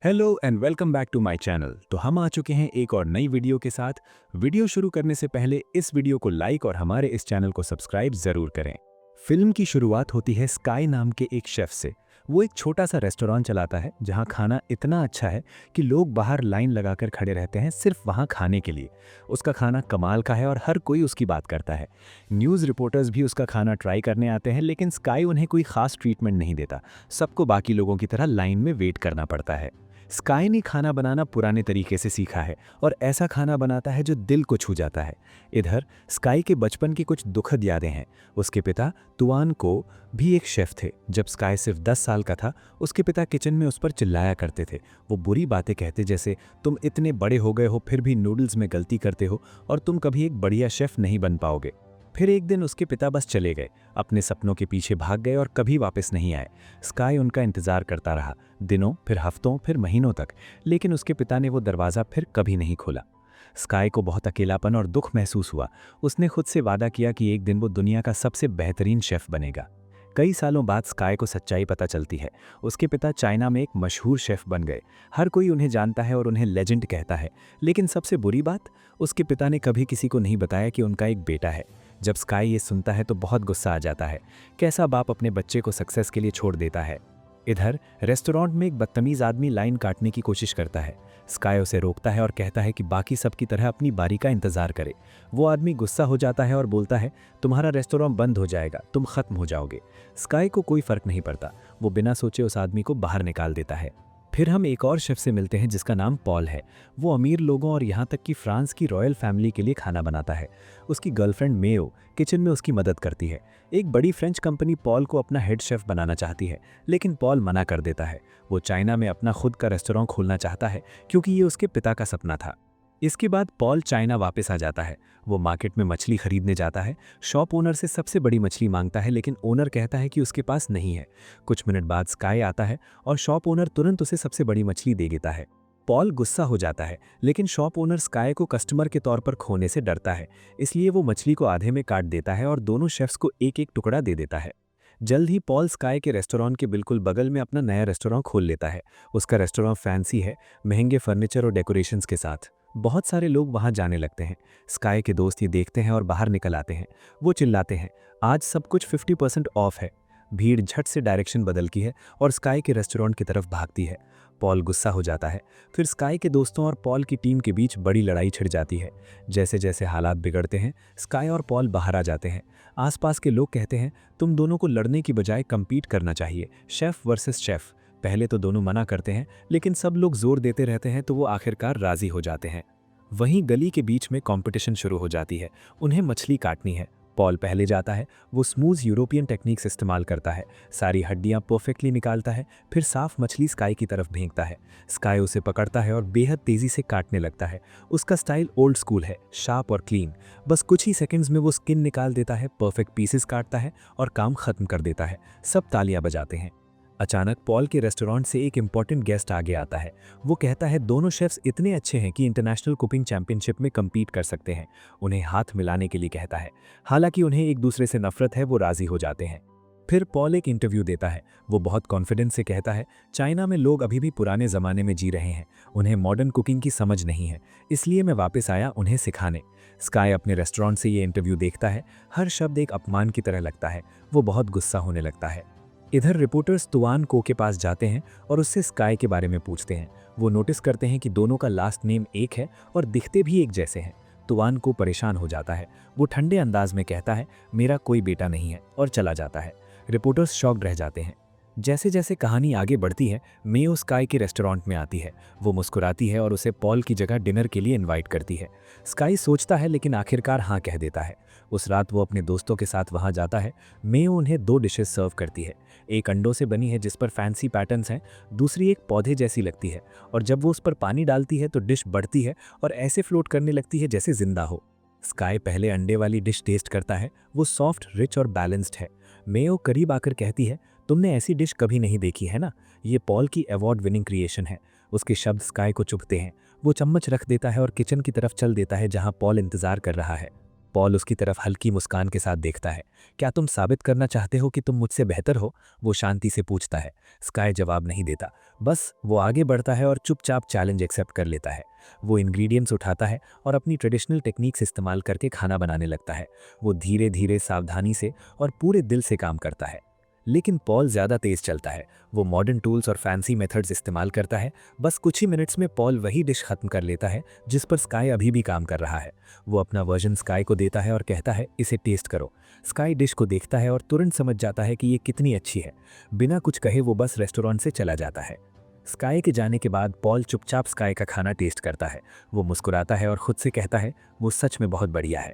Hello and welcome back to my channel. तो हम आ चुके हैं एक और नई वीडियो के साथ। वीडियो शुरू करने से पहले इस वीडियो को लाइक और हमारे इस चैनल को सब्सक्राइब जरूर करें। फिल्म की शुरुआत होती है स्काई नाम के एक शेफ से। वो एक छोटा सा रेस्टोरेंट चलाता है जहां खाना इतना अच्छा है कि लोग बाहर लाइन लगाकर खड़े रहते हैं सिर्फ वहां खाने के लिए। उसका खाना कमाल का है और हर कोई उसकी बात करता है। न्यूज़ रिपोर्टर्स भी उसका खाना ट्राई करने आते हैं, लेकिन स्काई उन्हें कोई खास ट्रीटमेंट नहीं देता। सबको बाकी लोगों की तरह लाइन में वेट करना पड़ता है। स्काई ने खाना बनाना पुराने तरीके से सीखा है और ऐसा खाना बनाता है जो दिल को छू जाता है। इधर स्काई के बचपन की कुछ दुखद यादें हैं। उसके पिता तुआन को भी एक शेफ थे। जब स्काई सिर्फ 10 साल का था, उसके पिता किचन में उस पर चिल्लाया करते थे। वो बुरी बातें कहते जैसे तुम इतने बड़े हो गए हो फिर भी नूडल्स में गलती करते हो और तुम कभी एक बढ़िया शेफ नहीं बन पाओगे। फिर एक दिन उसके पिता बस चले गए, अपने सपनों के पीछे भाग गए और कभी वापस नहीं आए। स्काई उनका इंतजार करता रहा, दिनों फिर हफ्तों फिर महीनों तक, लेकिन उसके पिता ने वो दरवाज़ा फिर कभी नहीं खोला। स्काई को बहुत अकेलापन और दुख महसूस हुआ। उसने खुद से वादा किया कि एक दिन वो दुनिया का सबसे बेहतरीन शेफ बनेगा। कई सालों बाद स्काई को सच्चाई पता चलती है। उसके पिता चाइना में एक मशहूर शेफ बन गए। हर कोई उन्हें जानता है और उन्हें लेजेंड कहता है। लेकिन सबसे बुरी बात, उसके पिता ने कभी किसी को नहीं बताया कि उनका एक बेटा है। जब स्काई ये सुनता है तो बहुत गुस्सा आ जाता है। कैसा बाप अपने बच्चे को सक्सेस के लिए छोड़ देता है। इधर रेस्टोरेंट में एक बदतमीज आदमी लाइन काटने की कोशिश करता है। स्काई उसे रोकता है और कहता है कि बाकी सब की तरह अपनी बारी का इंतजार करे। वो आदमी गुस्सा हो जाता है और बोलता है, तुम्हारा रेस्टोरेंट बंद हो जाएगा, तुम खत्म हो जाओगे। स्काई को कोई फर्क नहीं पड़ता। वो बिना सोचे उस आदमी को बाहर निकाल देता है। फिर हम एक और शेफ से मिलते हैं जिसका नाम पॉल है। वो अमीर लोगों और यहाँ तक कि फ्रांस की रॉयल फैमिली के लिए खाना बनाता है। उसकी गर्लफ्रेंड मेयो किचन में उसकी मदद करती है। एक बड़ी फ्रेंच कंपनी पॉल को अपना हेड शेफ बनाना चाहती है, लेकिन पॉल मना कर देता है। वो चाइना में अपना खुद का रेस्टोरेंट खोलना चाहता है क्योंकि ये उसके पिता का सपना था। इसके बाद पॉल चाइना वापस आ जाता है। वो मार्केट में मछली खरीदने जाता है। शॉप ओनर से सबसे बड़ी मछली मांगता है, लेकिन ओनर कहता है कि उसके पास नहीं है। कुछ मिनट बाद स्काई आता है और शॉप ओनर तुरंत उसे सबसे बड़ी मछली दे देता है। पॉल गुस्सा हो जाता है, लेकिन शॉप ओनर स्काई को कस्टमर के तौर पर खोने से डरता है। इसलिए वो मछली को आधे में काट देता है और दोनों शेफ्स को एक एक टुकड़ा दे देता है। जल्द ही पॉल स्काई के रेस्टोरेंट के बिल्कुल बगल में अपना नया रेस्टोरेंट खोल लेता है। उसका रेस्टोरेंट फैंसी है, महंगे फर्नीचर और डेकोरेशंस के साथ। बहुत सारे लोग वहां जाने लगते हैं। स्काई के दोस्त ये देखते हैं और बाहर निकल आते हैं। वो चिल्लाते हैं, आज सब कुछ 50% ऑफ है। भीड़ झट से डायरेक्शन बदलती है और स्काई के रेस्टोरेंट की तरफ भागती है। पॉल गुस्सा हो जाता है। फिर स्काई के दोस्तों और पॉल की टीम के बीच बड़ी लड़ाई छिड़ जाती है। जैसे जैसे हालात बिगड़ते हैं, स्काई और पॉल बाहर आ जाते हैं। आसपास के लोग कहते हैं, तुम दोनों को लड़ने की बजाय कम्पीट करना चाहिए, शेफ वर्सेस शेफ। पहले तो दोनों मना करते हैं, लेकिन सब लोग जोर देते रहते हैं तो वो आखिरकार राजी हो जाते हैं। वहीं गली के बीच में कंपटीशन शुरू हो जाती है। उन्हें मछली काटनी है। पॉल पहले जाता है। वो स्मूथ यूरोपियन टेक्निक्स इस्तेमाल करता है। सारी हड्डियां परफेक्टली निकालता है, फिर साफ मछली स्काई की तरफ फेंकता है। स्काई उसे पकड़ता है और बेहद तेजी से काटने लगता है। उसका स्टाइल ओल्ड स्कूल है, शार्प और क्लीन। बस कुछ ही सेकंड्स में वो स्किन निकाल देता है, परफेक्ट पीसेस काटता है और काम खत्म कर देता है। सब तालियां बजाते हैं। अचानक पॉल के रेस्टोरेंट से एक इंपॉर्टेंट गेस्ट आगे आता है। वो कहता है, दोनों शेफ्स इतने अच्छे हैं कि इंटरनेशनल कुकिंग चैंपियनशिप में कम्पीट कर सकते हैं। उन्हें हाथ मिलाने के लिए कहता है। हालांकि उन्हें एक दूसरे से नफरत है, वो राजी हो जाते हैं। फिर पॉल एक इंटरव्यू देता है। वो बहुत कॉन्फिडेंस से कहता है, चाइना में लोग अभी भी पुराने ज़माने में जी रहे हैं। उन्हें मॉडर्न कुकिंग की समझ नहीं है, इसलिए मैं वापस आया उन्हें सिखाने। स्काई अपने रेस्टोरेंट से ये इंटरव्यू देखता है। हर शब्द एक अपमान की तरह लगता है। वो बहुत गुस्सा होने लगता है। इधर रिपोर्टर्स तुआन को के पास जाते हैं और उससे स्काई के बारे में पूछते हैं। वो नोटिस करते हैं कि दोनों का लास्ट नेम एक है और दिखते भी एक जैसे हैं। तुआन को परेशान हो जाता है। वो ठंडे अंदाज में कहता है, मेरा कोई बेटा नहीं है, और चला जाता है। रिपोर्टर्स शॉक्ड रह जाते हैं। जैसे जैसे कहानी आगे बढ़ती है, मेयो स्काई के रेस्टोरेंट में आती है। वो मुस्कुराती है और उसे पॉल की जगह डिनर के लिए इनवाइट करती है। स्काई सोचता है, लेकिन आखिरकार हाँ कह देता है। उस रात वो अपने दोस्तों के साथ वहां जाता है। मेयो उन्हें 2 डिशेस सर्व करती है। एक अंडों से बनी है जिस पर फैंसी पैटर्न्स हैं, दूसरी एक पौधे जैसी लगती है, और जब वो उस पर पानी डालती है तो डिश बढ़ती है और ऐसे फ्लोट करने लगती है जैसे जिंदा हो। स्काई पहले अंडे वाली डिश टेस्ट करता है। वो सॉफ्ट, रिच और बैलेंस्ड है। मेयो करीब आकर कहती है, तुमने ऐसी डिश कभी नहीं देखी है ना, ये पॉल की अवार्ड विनिंग क्रिएशन है। उसके शब्द स्काई को चुभते हैं। वो चम्मच रख देता है और किचन की तरफ चल देता है जहां पॉल इंतजार कर रहा है। पॉल उसकी तरफ हल्की मुस्कान के साथ देखता है। क्या तुम साबित करना चाहते हो कि तुम मुझसे बेहतर हो? वो शांति से पूछता है। स्काई जवाब नहीं देता, बस वो आगे बढ़ता है और चुपचाप चैलेंज एक्सेप्ट कर लेता है। वो इंग्रेडिएंट्स उठाता है और अपनी ट्रेडिशनल टेक्निक्स इस्तेमाल करके खाना बनाने लगता है। वो धीरे धीरे, सावधानी से और पूरे दिल से काम करता है। लेकिन पॉल ज़्यादा तेज़ चलता है। वो मॉडर्न टूल्स और फैंसी मेथड्स इस्तेमाल करता है। बस कुछ ही मिनट्स में पॉल वही डिश खत्म कर लेता है जिस पर स्काई अभी भी काम कर रहा है। वो अपना वर्जन स्काई को देता है और कहता है, इसे टेस्ट करो। स्काई डिश को देखता है और तुरंत समझ जाता है कि ये कितनी अच्छी है। बिना कुछ कहे वो बस रेस्टोरेंट से चला जाता है। स्काई के जाने के बाद पॉल चुपचाप स्काई का खाना टेस्ट करता है। वो मुस्कुराता है और खुद से कहता है, वो सच में बहुत बढ़िया है।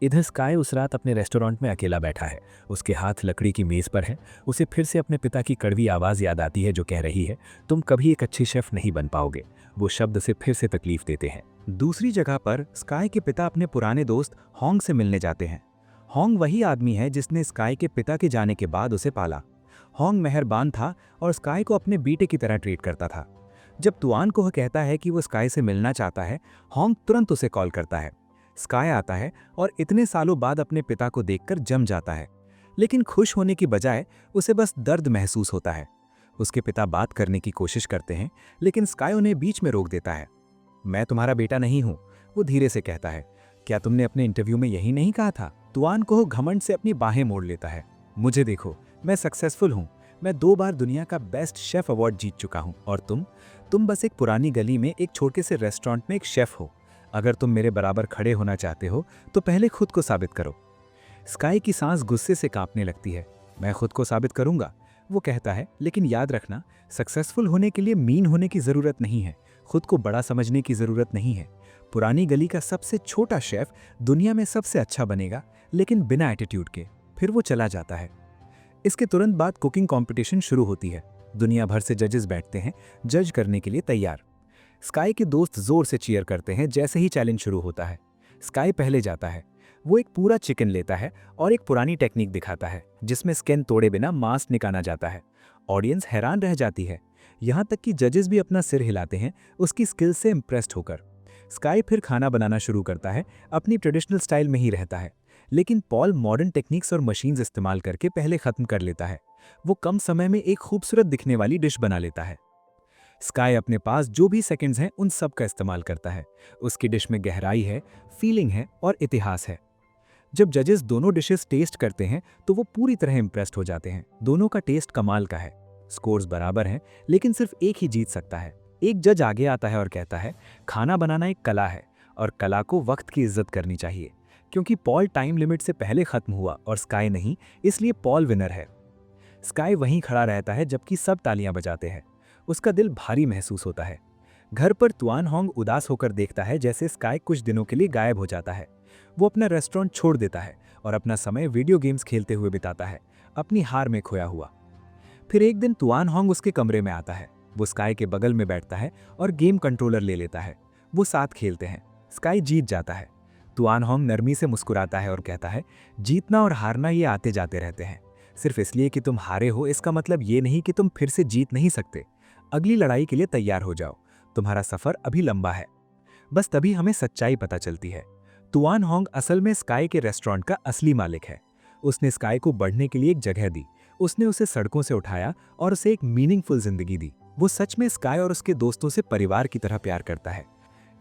इधर स्काई उस रात अपने रेस्टोरेंट में अकेला बैठा है। उसके हाथ लकड़ी की मेज़ पर है। उसे फिर से अपने पिता की कड़वी आवाज़ याद आती है जो कह रही है, तुम कभी एक अच्छी शेफ नहीं बन पाओगे। वो शब्द से फिर से तकलीफ देते हैं। दूसरी जगह पर स्काई के पिता अपने पुराने दोस्त होंग से मिलने जाते हैं। होंग वही आदमी है जिसने स्काई के पिता के जाने के बाद उसे पाला। होंग मेहरबान था और स्काई को अपने बेटे की तरह ट्रीट करता था। जब तुआन को कहता है कि वो स्काई से मिलना चाहता है, होंग तुरंत उसे कॉल करता है। स्काई आता है और इतने सालों बाद अपने पिता को देखकर जम जाता है, लेकिन खुश होने की बजाय उसे बस दर्द महसूस होता है। उसके पिता बात करने की कोशिश करते हैं, लेकिन स्काई उन्हें बीच में रोक देता है। मैं तुम्हारा बेटा नहीं हूं, वो धीरे से कहता है। क्या तुमने अपने इंटरव्यू में यही नहीं कहा था? तुआन को घमंड से अपनी बाहें मोड़ लेता है। मुझे देखो, मैं सक्सेसफुल हूं। मैं 2 बार दुनिया का बेस्ट शेफ अवार्ड जीत चुका हूं, और तुम बस एक पुरानी गली में एक छोटे से रेस्टोरेंट में एक शेफ हो। अगर तुम मेरे बराबर खड़े होना चाहते हो तो पहले खुद को साबित करो। स्काई की सांस गुस्से से कांपने लगती है। मैं खुद को साबित करूंगा, वो कहता है, लेकिन याद रखना, सक्सेसफुल होने के लिए मीन होने की जरूरत नहीं है, खुद को बड़ा समझने की जरूरत नहीं है। पुरानी गली का सबसे छोटा शेफ दुनिया में सबसे अच्छा बनेगा, लेकिन बिना एटीट्यूड के। फिर वो चला जाता है। इसके तुरंत बाद कुकिंग कंपटीशन शुरू होती है। दुनिया भर से जजेस बैठते हैं, जज करने के लिए तैयार। स्काई के दोस्त जोर से चीयर करते हैं जैसे ही चैलेंज शुरू होता है। स्काई पहले जाता है। वो एक पूरा चिकन लेता है और एक पुरानी टेक्निक दिखाता है जिसमें स्किन तोड़े बिना मांस निकाला जाता है। ऑडियंस हैरान रह जाती है, यहाँ तक कि जजेस भी अपना सिर हिलाते हैं उसकी स्किल से इम्प्रेस्ड होकर। स्काई फिर खाना बनाना शुरू करता है, अपनी ट्रेडिशनल स्टाइल में ही रहता है, लेकिन पॉल मॉडर्न टेक्निक्स और मशीन्स इस्तेमाल करके पहले खत्म कर लेता है। वो कम समय में एक खूबसूरत दिखने वाली डिश बना लेता है। स्काई अपने पास जो भी सेकंड्स हैं उन सब का इस्तेमाल करता है। उसकी डिश में गहराई है, फीलिंग है और इतिहास है। जब जजेस दोनों डिशेस टेस्ट करते हैं तो वो पूरी तरह इंप्रेस्ड हो जाते हैं। दोनों का टेस्ट कमाल का है। स्कोर्स बराबर हैं, लेकिन सिर्फ एक ही जीत सकता है। एक जज आगे आता है और कहता है, खाना बनाना एक कला है और कला को वक्त की इज्जत करनी चाहिए। क्योंकि पॉल टाइम लिमिट से पहले खत्म हुआ और स्काई नहीं, इसलिए पॉल विनर है। स्काई वहीं खड़ा रहता है जबकि सब तालियां बजाते हैं। उसका दिल भारी महसूस होता है। घर पर तुआन होंग उदास होकर देखता है जैसे स्काई कुछ दिनों के लिए गायब हो जाता है। वो अपना रेस्टोरेंट छोड़ देता है और अपना समय वीडियो गेम्स खेलते हुए बिताता है, अपनी हार में खोया हुआ। फिर एक दिन तुआन होंग उसके कमरे में आता है। वो स्काई के बगल में बैठता है और गेम कंट्रोलर ले लेता है। वो साथ खेलते हैं। स्काई जीत जाता है। तुआन होंग नरमी से मुस्कुराता है और कहता है, जीतना और हारना ये आते जाते रहते हैं। सिर्फ इसलिए कि तुम हारे हो इसका मतलब ये नहीं कि तुम फिर से जीत नहीं सकते। अगली लड़ाई के लिए तैयार हो जाओ, तुम्हारा सफर अभी लंबा है। बस तभी हमें सच्चाई पता चलती है। तुआन होंग असल में स्काई के रेस्टोरेंट का असली मालिक है। उसने स्काई को बढ़ने के लिए एक जगह दी। उसने उसे सड़कों से उठाया और उसे एक मीनिंगफुल जिंदगी दी। वो सच में स्काई और उसके दोस्तों से परिवार की तरह प्यार करता है।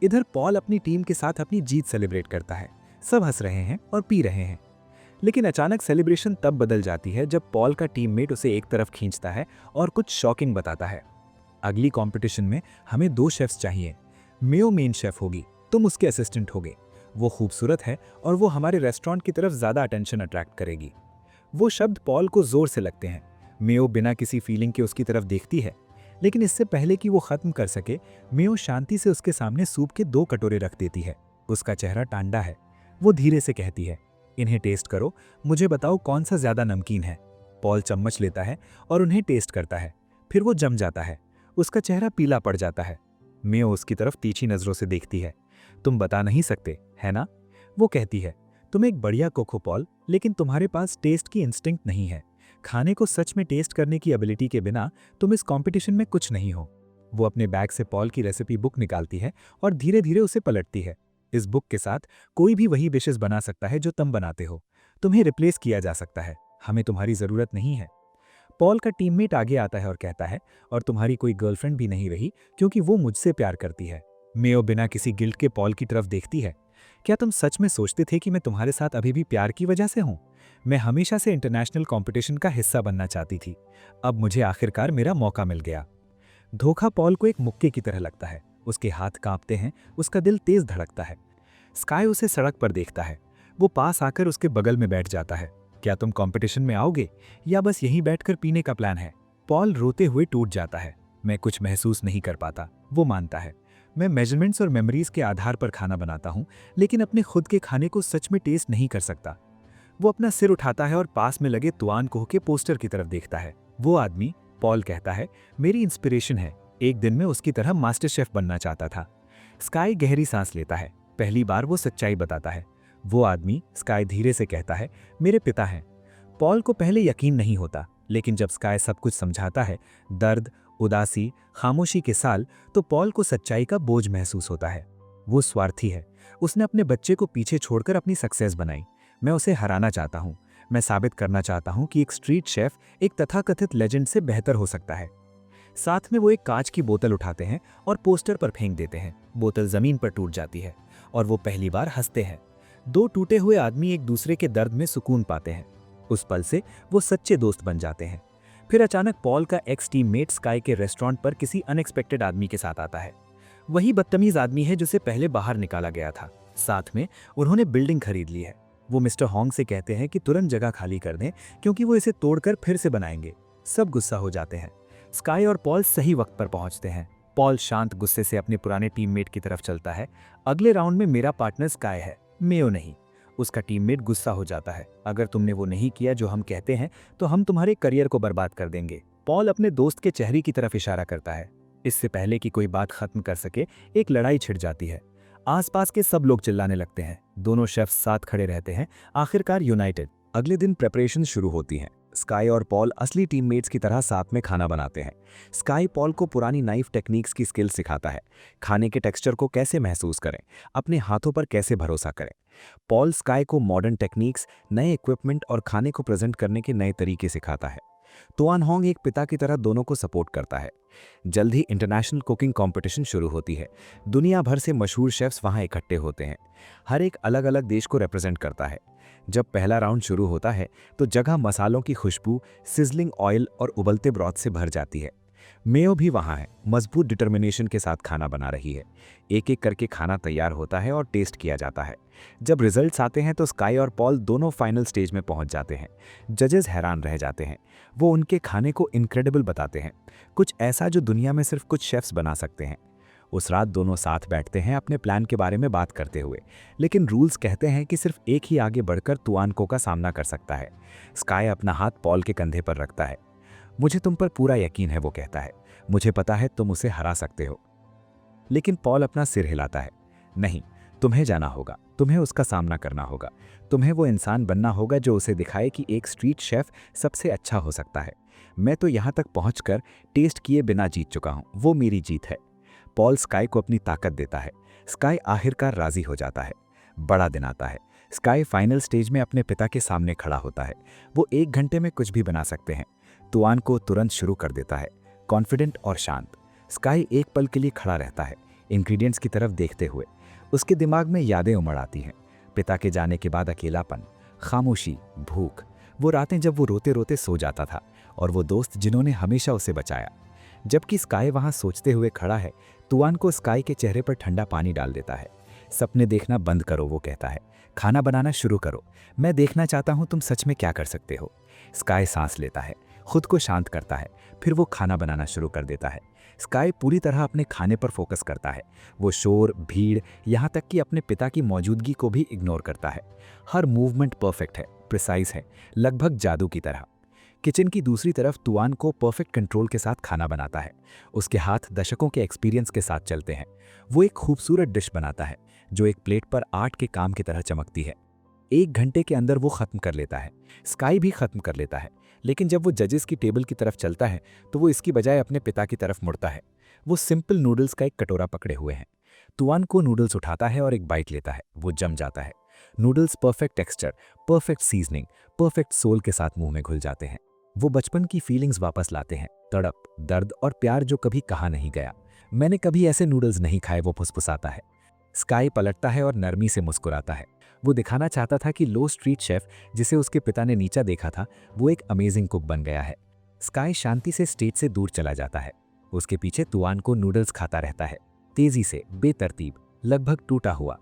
इधर पॉल अपनी टीम के साथ अपनी जीत सेलिब्रेट करता है। सब हंस रहे हैं और पी रहे हैं। लेकिन अचानक सेलिब्रेशन तब बदल जाती है जब पॉल का टीममेट उसे एक तरफ खींचता है और कुछ शॉकिंग बताता है। अगली कंपटीशन में हमें 2 शेफ्स चाहिए। मेयो मेन शेफ होगी, तुम उसके असिस्टेंट होगे। वो खूबसूरत है और वो हमारे रेस्टोरेंट की तरफ ज़्यादा अटेंशन अट्रैक्ट करेगी। वो शब्द पॉल को जोर से लगते हैं। मेयो बिना किसी फीलिंग के उसकी तरफ देखती है, लेकिन इससे पहले कि वो खत्म कर सके, मेयो शांति से उसके सामने सूप के 2 कटोरे रख देती है। उसका चेहरा टांडा है। वो धीरे से कहती है, इन्हें टेस्ट करो, मुझे बताओ कौन सा ज़्यादा नमकीन है। पॉल चम्मच लेता है और उन्हें टेस्ट करता है। फिर वो जम जाता है। उसका चेहरा पीला पड़ जाता है। मेयो उसकी तरफ तीखी नज़रों से देखती है। तुम बता नहीं सकते, है ना? वो कहती है, तुम एक बढ़िया कुक हो पॉल, लेकिन तुम्हारे पास टेस्ट की इंस्टिंक्ट नहीं है। खाने को सच में टेस्ट करने की एबिलिटी के बिना तुम इस कंपटीशन में कुछ नहीं हो। वो अपने बैग से पॉल की रेसिपी बुक निकालती है और धीरे धीरे उसे पलटती है। इस बुक के साथ कोई भी वही डिशेस बना सकता है जो तुम बनाते हो। तुम्हें रिप्लेस किया जा सकता है, हमें तुम्हारी ज़रूरत नहीं है। पॉल का टीममेट आगे आता है और कहता है, और तुम्हारी कोई गर्लफ्रेंड भी नहीं रही क्योंकि वो मुझसे प्यार करती है। मेयो बिना किसी गिल्ट के पॉल की तरफ देखती है। क्या तुम सच में सोचते थे कि मैं तुम्हारे साथ अभी भी प्यार की वजह से हूं? मैं हमेशा से इंटरनेशनल कंपटीशन का हिस्सा बनना चाहती थी। अब मुझे आखिरकार मेरा मौका मिल गया। धोखा पॉल को एक मुक्के की तरह लगता है। उसके हाथ कांपते हैं, उसका दिल तेज धड़कता है। स्काई उसे सड़क पर देखता है। वो पास आकर उसके बगल में बैठ जाता है। क्या तुम कंपटीशन में आओगे या बस यहीं बैठकर पीने का प्लान है? पॉल रोते हुए टूट जाता है। मैं कुछ महसूस नहीं कर पाता, वो मानता है। मैं मेजरमेंट्स और मेमोरीज के आधार पर खाना बनाता हूँ, लेकिन अपने खुद के खाने को सच में टेस्ट नहीं कर सकता। वो अपना सिर उठाता है और पास में लगे तुआन कोह के पोस्टर की तरफ देखता है। वो आदमी, पॉल कहता है, मेरी इंस्पिरेशन है। एक दिन मैं उसकी तरह मास्टर शेफ बनना चाहता था। स्काई गहरी सांस लेता है। पहली बार वो सच्चाई बताता है। वो आदमी, स्काई धीरे से कहता है, मेरे पिता हैं। पॉल को पहले यकीन नहीं होता, लेकिन जब स्काई सब कुछ समझाता है, दर्द, उदासी, खामोशी के साल, तो पॉल को सच्चाई का बोझ महसूस होता है। वो स्वार्थी है। उसने अपने बच्चे को पीछे छोड़कर अपनी सक्सेस बनाई। मैं उसे हराना चाहता हूँ। मैं साबित करना चाहता हूँ कि एक स्ट्रीट शेफ एक तथाकथित लेजेंड से बेहतर हो सकता है। साथ में वो एक कांच की बोतल उठाते हैं और पोस्टर पर फेंक देते हैं। बोतल जमीन पर टूट जाती है और वो पहली बार हंसते हैं। दो टूटे हुए आदमी एक दूसरे के दर्द में सुकून पाते हैं। उस पल से वो सच्चे दोस्त बन जाते हैं। फिर अचानक पॉल का एक्स टीममेट स्काई के रेस्टोरेंट पर किसी अनएक्सपेक्टेड आदमी के साथ आता है। वही बदतमीज आदमी है जिसे पहले बाहर निकाला गया था। साथ में उन्होंने बिल्डिंग खरीद ली है। वो मिस्टर हॉन्ग से कहते हैं कि तुरंत जगह खाली कर दें क्योंकि वो इसे तोड़कर फिर से बनाएंगे। सब गुस्सा हो जाते हैं। स्काई और पॉल सही वक्त पर पहुंचते हैं। पॉल शांत गुस्से से अपने पुराने टीममेट की तरफ चलता है। अगले राउंड में मेरा पार्टनर स्काई है, मेयो नहीं। उसका टीममेट गुस्सा हो जाता है। अगर तुमने वो नहीं किया जो हम कहते हैं तो हम तुम्हारे करियर को बर्बाद कर देंगे। पॉल अपने दोस्त के चेहरे की तरफ इशारा करता है। इससे पहले कि कोई बात खत्म कर सके, एक लड़ाई छिड़ जाती है। आसपास के सब लोग चिल्लाने लगते हैं। दोनों शेफ्स साथ खड़े रहते हैं, आखिरकार यूनाइटेड। अगले दिन प्रेपरेशन शुरू होती हैं। स्काई और पॉल असली टीममेट्स की तरह साथ में खाना बनाते हैं। स्काई पॉल को पुरानी नाइफ टेक्निक्स की स्किल सिखाता है। खाने के टेक्सचर को कैसे महसूस करें, अपने हाथों पर कैसे भरोसा करें। पॉल स्काई को मॉडर्न टेक्निक्स, नए इक्विपमेंट और खाने को प्रेजेंट करने के नए तरीके सिखाता है। तुआन होंग एक पिता की तरह दोनों को सपोर्ट करता है। जल्द ही इंटरनेशनल कुकिंग कंपटीशन शुरू होती है। दुनिया भर से मशहूर शेफ्स वहां इकट्ठे होते हैं। हर एक अलग अलग देश को रिप्रेजेंट करता है। जब पहला राउंड शुरू होता है तो जगह मसालों की खुशबू, सिजलिंग ऑयल और उबलते ब्रॉथ से भर जाती है। मेयो भी वहां है, मजबूत डिटर्मिनेशन के साथ खाना बना रही है। एक एक करके खाना तैयार होता है और टेस्ट किया जाता है। जब रिजल्ट्स आते हैं तो स्काई और पॉल दोनों फाइनल स्टेज में पहुंच जाते हैं। जजेस हैरान रह जाते हैं। वो उनके खाने को इनक्रेडिबल बताते हैं, कुछ ऐसा जो दुनिया में सिर्फ कुछ शेफ्स बना सकते हैं। उस रात दोनों साथ बैठते हैं अपने प्लान के बारे में बात करते हुए, लेकिन रूल्स कहते हैं कि सिर्फ एक ही आगे बढ़कर तुआनको का सामना कर सकता है। स्काई अपना हाथ पॉल के कंधे पर रखता है। मुझे तुम पर पूरा यकीन है, वो कहता है। मुझे पता है तुम उसे हरा सकते हो। लेकिन पॉल अपना सिर हिलाता है। नहीं, तुम्हें जाना होगा, तुम्हें उसका सामना करना होगा। तुम्हें वो इंसान बनना होगा जो उसे दिखाए कि एक स्ट्रीट शेफ सबसे अच्छा हो सकता है। मैं तो यहाँ तक पहुँचकर टेस्ट किए बिना जीत चुका हूँ, वो मेरी जीत है। पॉल स्काई को अपनी ताकत देता है। स्काई आखिरकार राजी हो जाता है। बड़ा दिन आता है। स्काई फाइनल स्टेज में अपने पिता के सामने खड़ा होता है। वो 1 घंटे में कुछ भी बना सकते हैं। तुआन को तुरंत शुरू कर देता है, कॉन्फिडेंट और शांत। स्काई एक पल के लिए खड़ा रहता है, इंग्रेडिएंट्स की तरफ देखते हुए। उसके दिमाग में यादें उमड़ आती हैं। पिता के जाने के बाद अकेलापन, खामोशी, भूख, वो रातें जब वो रोते रोते सो जाता था, और वो दोस्त जिन्होंने हमेशा उसे बचाया। जबकि स्काई वहां सोचते हुए खड़ा है, तुआन को स्काई के चेहरे पर ठंडा पानी डाल देता है। सपने देखना बंद करो, वो कहता है। खाना बनाना शुरू करो। मैं देखना चाहता हूं तुम सच में क्या कर सकते हो। स्काई सांस लेता है, खुद को शांत करता है, फिर वो खाना बनाना शुरू कर देता है। स्काई पूरी तरह अपने खाने पर फोकस करता है। वो शोर, भीड़, यहाँ तक कि अपने पिता की मौजूदगी को भी इग्नोर करता है। हर मूवमेंट परफेक्ट है, प्रिसाइज है, लगभग जादू की तरह। किचन की दूसरी तरफ तुआन को परफेक्ट कंट्रोल के साथ खाना बनाता है। उसके हाथ दशकों के एक्सपीरियंस के साथ चलते हैं। वो एक खूबसूरत डिश बनाता है जो एक प्लेट पर आर्ट के काम की तरह चमकती है। 1 घंटे के अंदर वो खत्म कर लेता है। स्काई भी खत्म कर लेता है। लेकिन जब वो जजेस की टेबल की तरफ चलता है तो वो इसकी बजाय अपने पिता की तरफ मुड़ता है। वो सिंपल नूडल्स का एक कटोरा पकड़े हुए हैं। तुआनको नूडल्स उठाता है और एक बाइट लेता है। वो जम जाता है। Noodles perfect texture, perfect seasoning, perfect soul के साथ मुंह में घुल जाते हैं। वो बचपन की फीलिंग्स वापस लाते हैं, तड़प, दर्द और प्यार जो कभी कहा नहीं गया। मैंने कभी ऐसे नूडल्स नहीं खाए, वो फुसफुसाता है। स्काई पलटता है और नरमी से मुस्कुराता है। वो दिखाना चाहता था कि लो स्ट्रीट शेफ जिसे उसके पिता ने नीचा देखा था, वो एक अमेजिंग कुक बन गया है। स्काई शांति से स्टेज से दूर चला जाता है। उसके पीछे तुआनको नूडल्स खाता रहता है, तेजी से, बेतरतीब, लगभग टूटा हुआ।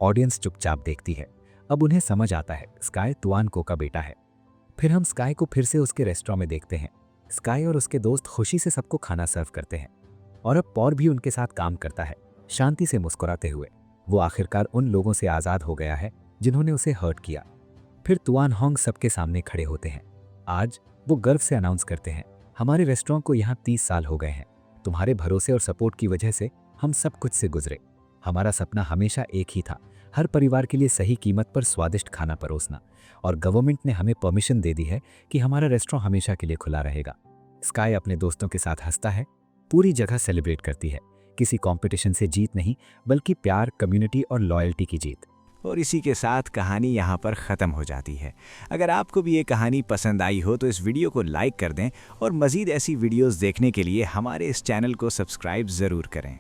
ऑडियंस चुपचाप देखती है। अब उन्हें समझ आता है स्काई तुआनको का बेटा है। फिर हम स्काई को फिर से उसके रेस्टोरेंट में देखते हैं। स्काई और उसके दोस्त खुशी से सबको खाना सर्व करते हैं और अब पॉर भी उनके साथ काम करता है, शांति से मुस्कुराते हुए। वो आखिरकार उन लोगों से आज़ाद हो गया है जिन्होंने उसे हर्ट किया। फिर तुआन होंग सबके सामने खड़े होते हैं। आज वो गर्व से अनाउंस करते हैं, हमारे रेस्टोरेंट को यहाँ 30 साल हो गए हैं। तुम्हारे भरोसे और सपोर्ट की वजह से हम सब कुछ से गुजरे। हमारा सपना हमेशा एक ही था, हर परिवार के लिए सही कीमत पर स्वादिष्ट खाना परोसना, और गवर्नमेंट ने हमें परमिशन दे दी है कि हमारा रेस्टोरेंट हमेशा के लिए खुला रहेगा। स्काई अपने दोस्तों के साथ हंसता है, पूरी जगह सेलिब्रेट करती है। किसी कंपटीशन से जीत नहीं, बल्कि प्यार, कम्युनिटी और लॉयल्टी की जीत। और इसी के साथ कहानी यहाँ पर ख़त्म हो जाती है। अगर आपको भी ये कहानी पसंद आई हो तो इस वीडियो को लाइक कर दें और मज़ीद ऐसी वीडियोस देखने के लिए हमारे इस चैनल को सब्सक्राइब ज़रूर करें।